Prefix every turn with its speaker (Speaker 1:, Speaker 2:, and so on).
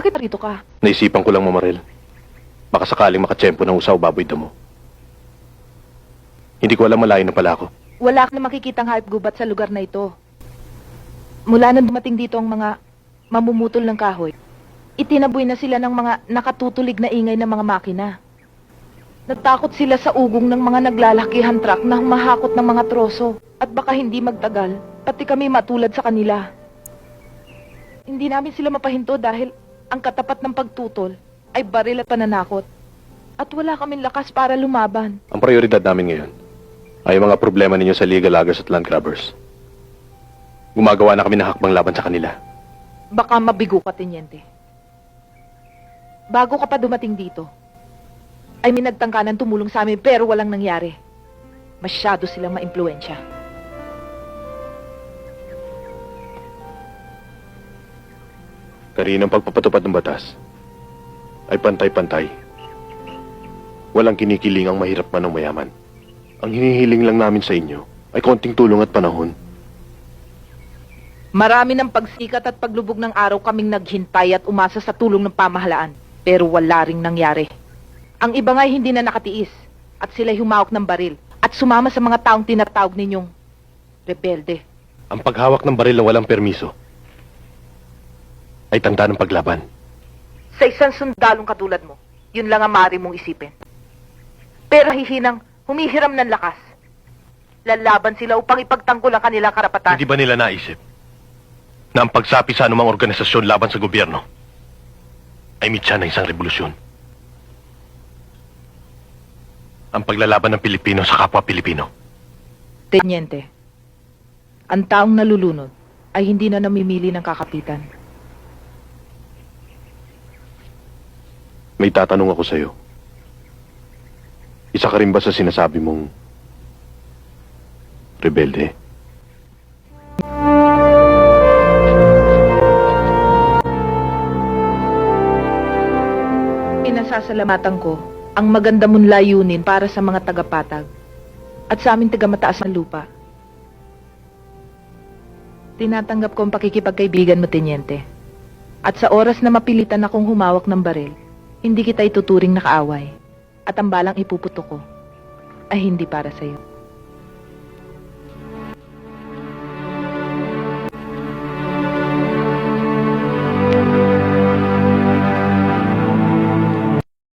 Speaker 1: Bakit rito ka?
Speaker 2: Naisipan ko lang, Mamaril. Baka sakaling makatsyempo ng usaw baboy damo. Hindi ko alam malayo na pala ako.
Speaker 1: Wala ka na makikitang hayop gubat sa lugar na ito. Mula nang dumating dito ang mga mamumutol ng kahoy, itinaboy na sila ng mga nakatutulig na ingay ng mga makina. Natakot sila sa ugong ng mga naglalakihan truck na humahakot ng mga troso. At baka hindi magtagal, pati kami matulad sa kanila. Hindi namin sila mapahinto dahil ang katapat ng pagtutol ay baril at pananakot. At wala kaming lakas para lumaban.
Speaker 2: Ang prioridad namin ngayon ay ang mga problema ninyo sa legal loggers at land grabbers. Gumagawa na kami ng hakbang laban sa kanila.
Speaker 1: Baka mabigo ka, Tenyente. Bago ka pa dumating dito, ay may nagtangkanan tumulong sa amin pero walang nangyari. Masyado silang maimpluwensya.
Speaker 2: Karinang pagpapatupad ng batas ay pantay-pantay. Walang kinikiling ang mahirap man o mayaman. Ang hinihiling lang namin sa inyo ay konting tulong at panahon.
Speaker 1: Marami ng pagsikat at paglubog ng araw kaming naghintay at umasa sa tulong ng pamahalaan. Pero wala ring nangyari. Ang iba nga'y hindi na nakatiis at sila'y humawak ng baril at sumama sa mga taong tinatawag ninyong rebelde.
Speaker 2: Ang paghawak ng baril na walang permiso ay tanda ng paglaban.
Speaker 1: Sa isang sundalong katulad mo, yun lang ang maaari mong isipin. Pero hihinang humihiram ng lakas. Lalaban sila upang ipagtanggol ang kanilang karapatan.
Speaker 2: Hindi ba nila naisip na ang pagsapi sa anumang organisasyon laban sa gobyerno ay mitya ng isang revolusyon? Ang paglalaban ng Pilipino sa kapwa Pilipino.
Speaker 1: Tenyente, ang taong nalulunod ay hindi na namimili ng kakapitan.
Speaker 2: May tatanong ako sa'yo. Isa ka rin ba sa sinasabi mong rebelde?
Speaker 1: Pinasasalamatan ko ang maganda mong layunin para sa mga tagapatag at sa aming taga-mataas na lupa. Tinatanggap ko ang pakikipagkaibigan mo, Tenyente. At sa oras na mapilitan akong humawak ng baril, hindi kita ituturing na kaaway. At ang balang ipuputo ko ay hindi para sa'yo.